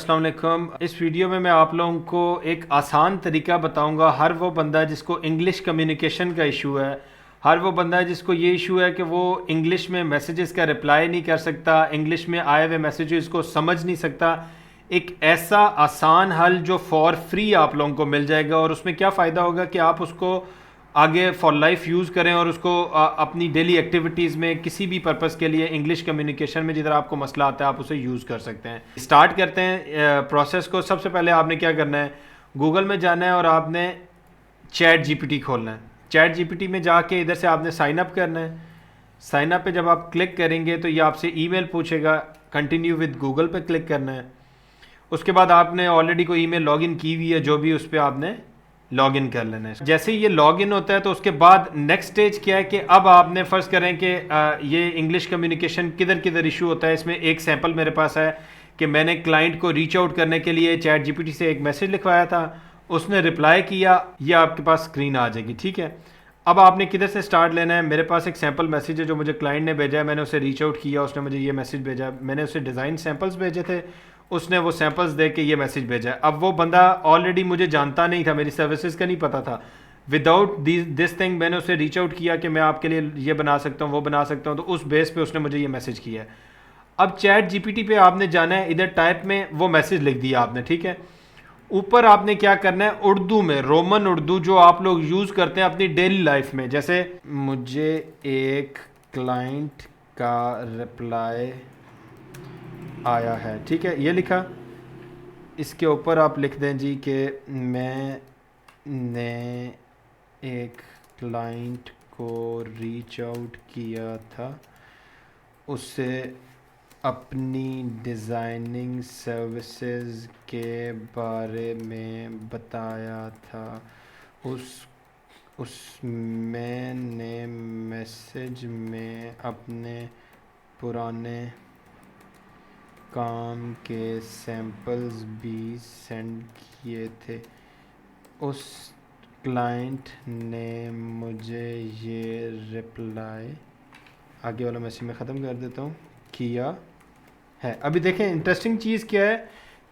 السلام علیکم. اس ویڈیو میں آپ لوگوں کو ایک آسان طریقہ بتاؤں گا. ہر وہ بندہ جس کو انگلش کمیونیکیشن کا ایشو ہے، ہر وہ بندہ جس کو یہ ایشو ہے کہ وہ انگلش میں میسیجز کا رپلائی نہیں کر سکتا، انگلش میں آئے ہوئے میسیجز کو سمجھ نہیں سکتا، ایک ایسا آسان حل جو فار فری آپ لوگوں کو مل جائے گا. اور اس میں کیا فائدہ ہوگا کہ آپ اس کو آگے فار لائف یوز کریں اور اس کو اپنی ڈیلی ایکٹیویٹیز میں کسی بھی پرپس کے لیے انگلش کمیونیکیشن میں جدھر آپ کو مسئلہ آتا ہے آپ اسے یوز کر سکتے ہیں. اسٹارٹ کرتے ہیں پروسیس کو. سب سے پہلے آپ نے کیا کرنا ہے، گوگل میں جانا ہے اور آپ نے چیٹ جی پی ٹی کھولنا ہے. چیٹ جی پی ٹی میں جا کے ادھر سے آپ نے سائن اپ کرنا ہے. سائن اپ پہ جب آپ کلک کریں گے تو یہ آپ سے ای میل پوچھے گا، کنٹینیو ود گوگل پہ کلک کرنا ہے. اس کے بعد آپ نے آلریڈی کوئی ای میل لاگ ان کی ہوئی ہے جو بھی، اس پہ آپ نے لاگ ان کر لینا ہے. جیسے یہ لاگ ان ہوتا ہے تو اس کے بعد نیکسٹ سٹیج کیا ہے کہ اب آپ نے فرض کریں کہ یہ انگلش کمیونیکیشن کدھر کدھر ایشو ہوتا ہے. اس میں ایک سیمپل میرے پاس ہے کہ میں نے کلائنٹ کو ریچ آؤٹ کرنے کے لیے چیٹ جی پی ٹی سے ایک میسج لکھوایا تھا، اس نے رپلائی کیا، یہ آپ کے پاس اسکرین آ جائے گی. ٹھیک ہے، اب آپ نے کدھر سے سٹارٹ لینا ہے. میرے پاس ایک سیمپل میسج ہے جو مجھے کلائنٹ نے بھیجا ہے، میں نے اسے ریچ آؤٹ کیا، اس نے مجھے یہ میسج بھیجا. میں نے اسے ڈیزائن سیمپلز بھیجے تھے، اس نے وہ سیمپلز دے کے یہ میسج بھیجا ہے. اب وہ بندہ آلریڈی مجھے جانتا نہیں تھا، میری سروسز کا نہیں پتہ تھا. وداؤٹ دس تھنگ میں نے اسے ریچ آؤٹ کیا کہ میں آپ کے لیے یہ بنا سکتا ہوں، وہ بنا سکتا ہوں، تو اس بیس پہ اس نے مجھے یہ میسج کیا ہے. اب چیٹ جی پی ٹی پہ آپ نے جانا ہے، ادھر ٹائپ میں وہ میسج لکھ دیا آپ نے. ٹھیک ہے، اوپر آپ نے کیا کرنا ہے، اردو میں، رومن اردو جو آپ لوگ یوز کرتے ہیں اپنی ڈیلی لائف میں، جیسے مجھے ایک کلائنٹ کا رپلائی آیا ہے. ٹھیک ہے، یہ لکھا. اس کے اوپر آپ لکھ دیں جی کہ میں نے ایک کلائنٹ کو ریچ آؤٹ کیا تھا، اس سے اپنی ڈیزائننگ سروسز کے بارے میں بتایا تھا. میں نے میسج میں اپنے پرانے کام کے سیمپلز بھی سینڈ کیے تھے. اس کلائنٹ نے مجھے یہ رپلائی، آگے والا میسج میں ختم کر دیتا ہوں، کیا ہے. ابھی دیکھیں انٹرسٹنگ چیز کیا ہے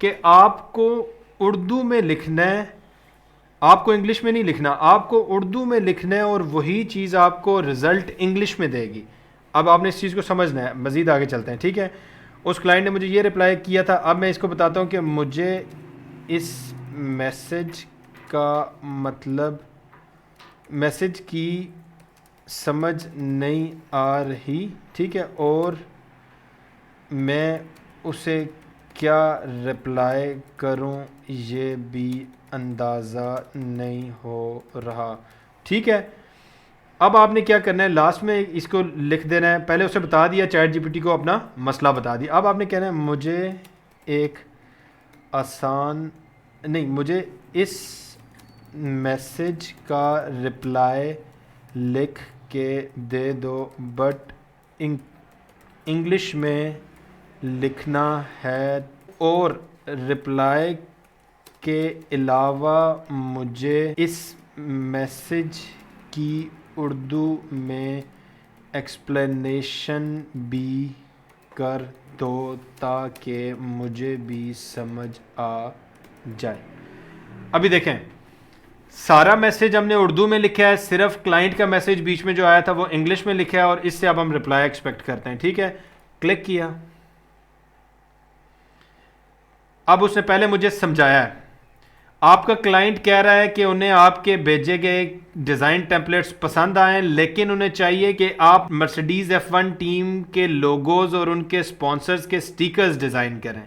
کہ آپ کو اردو میں لکھنا ہے، آپ کو انگلش میں نہیں لکھنا، آپ کو اردو میں لکھنا ہے اور وہی چیز آپ کو رزلٹ انگلش میں دے گی. اب آپ نے اس چیز کو سمجھنا ہے. مزید آگے چلتے ہیں. ٹھیک ہے، اس کلائنٹ نے مجھے یہ رپلائی کیا تھا. اب میں اس کو بتاتا ہوں کہ مجھے اس میسج کا مطلب، میسج کی سمجھ نہیں آ رہی. ٹھیک ہے، اور میں اسے کیا رپلائی کروں یہ بھی اندازہ نہیں ہو رہا. ٹھیک ہے، اب آپ نے کیا کرنا ہے، لاسٹ میں اس کو لکھ دینا ہے. پہلے اسے بتا دیا چیٹ جی پی ٹی کو، اپنا مسئلہ بتا دیا. اب آپ نے کہنا ہے مجھے اس میسج کا رپلائی لکھ کے دے دو، بٹ انگلش میں لکھنا ہے، اور رپلائی کے علاوہ مجھے اس میسج کی اردو میں ایکسپلینیشن بھی کر دو تاکہ مجھے بھی سمجھ آ جائے. ابھی دیکھیں سارا میسج ہم نے اردو میں لکھا ہے، صرف کلائنٹ کا میسج بیچ میں جو آیا تھا وہ انگلش میں لکھا ہے، اور اس سے اب ہم رپلائی ایکسپیکٹ کرتے ہیں. ٹھیک ہے، کلک کیا. اب اس نے پہلے مجھے سمجھایا ہے، آپ کا کلائنٹ کہہ رہا ہے کہ انہیں آپ کے بھیجے گئے ڈیزائن ٹیمپلیٹس پسند آئیں، لیکن انہیں چاہیے کہ آپ مرسیڈیز F1 ٹیم کے لوگوز اور ان کے سپانسرز کے سٹیکرز ڈیزائن کریں.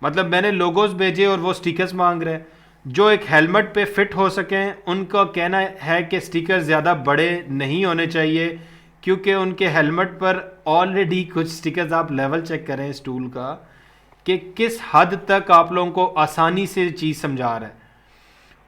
مطلب میں نے لوگوز بھیجے اور وہ سٹیکرز مانگ رہے ہیں جو ایک ہیلمٹ پہ فٹ ہو سکیں. ان کا کہنا ہے کہ سٹیکر زیادہ بڑے نہیں ہونے چاہیے کیونکہ ان کے ہیلمٹ پر آلریڈی کچھ سٹیکرز، آپ لیول چیک کریں اس ٹول کا کہ کس حد تک آپ لوگوں کو آسانی سے چیز سمجھا رہا ہے.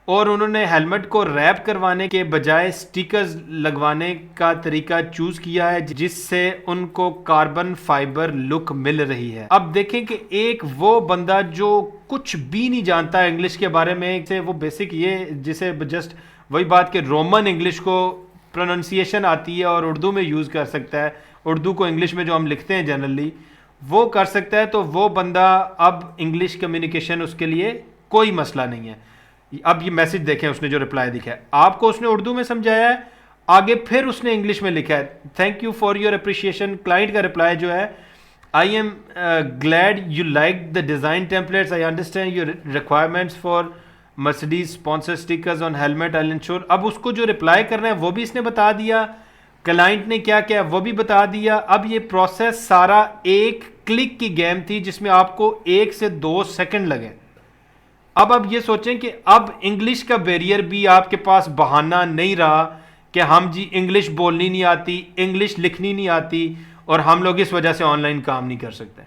اور انہوں نے ہیلمٹ کو ریپ کروانے کے بجائے سٹیکرز لگوانے کا طریقہ چوز کیا ہے جس سے ان کو کاربن فائبر لک مل رہی ہے. اب دیکھیں کہ ایک وہ بندہ جو کچھ بھی نہیں جانتا انگلش کے بارے میں، وہ بیسک یہ جسے جسٹ وہی بات کہ رومن انگلش کو پروننسیشن آتی ہے اور اردو میں یوز کر سکتا ہے، اردو کو انگلش میں جو ہم لکھتے ہیں جنرلی وہ کر سکتا ہے تو وہ بندہ اب انگلش کمیونیکیشن اس کے لیے کوئی مسئلہ نہیں ہے. اب یہ میسج دیکھیں اس نے جو رپلائی دکھا ہے, آپ کو اس نے اردو میں سمجھایا ہے, آگے پھر اس نے انگلش میں لکھا ہے thank you for your appreciation. Client کا رپلائی جو ہے I am glad you like the design templates, I understand your requirements for Mercedes sponsor stickers on helmet I ensure. اب اس کو جو رپلائی کرنا ہے وہ بھی اس نے بتا دیا, کلائنٹ نے کیا کیا وہ بھی بتا دیا. اب یہ پروسیس سارا ایک کلک کی گیم تھی جس میں آپ کو 1 سے 2 سیکنڈ لگے. اب یہ سوچیں کہ اب انگلش کا بیریئر بھی آپ کے پاس بہانہ نہیں رہا کہ ہم جی انگلش بولنی نہیں آتی, انگلش لکھنی نہیں آتی اور ہم لوگ اس وجہ سے آن لائن کام نہیں کر سکتے.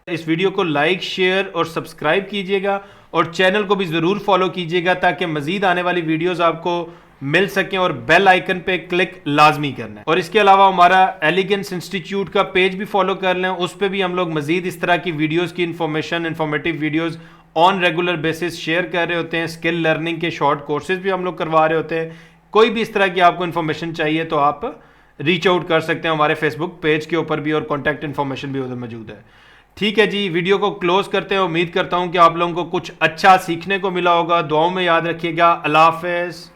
اس ویڈیو کو لائک شیئر اور سبسکرائب کیجئے گا اور چینل کو بھی ضرور فالو کیجئے گا تاکہ مزید آنے والی ویڈیوز آپ کو مل سکیں, اور بیل آئیکن پہ کلک لازمی کرنا ہے. اور اس کے علاوہ ہمارا ایلیگنس انسٹیٹیوٹ کا پیج بھی فالو کر لیں, اس پہ بھی ہم لوگ مزید اس طرح کی ویڈیوز کی informative videos on regular basis share کر رہے ہوتے ہیں. اسکل لرننگ کے شارٹ کورسز بھی ہم لوگ کروا رہے ہوتے ہیں. کوئی بھی اس طرح کی آپ کو انفارمیشن چاہیے تو آپ ریچ آؤٹ کر سکتے ہیں ہمارے فیس بک پیج کے اوپر بھی, اور کانٹیکٹ انفارمیشن بھی ادھر موجود ہے. ٹھیک ہے جی, ویڈیو کو کلوز کرتے ہیں. امید کرتا ہوں کہ آپ لوگوں کو کچھ اچھا سیکھنے کو ملا ہوگا. دعاؤں میں یاد رکھیے گا. اللہ حافظ.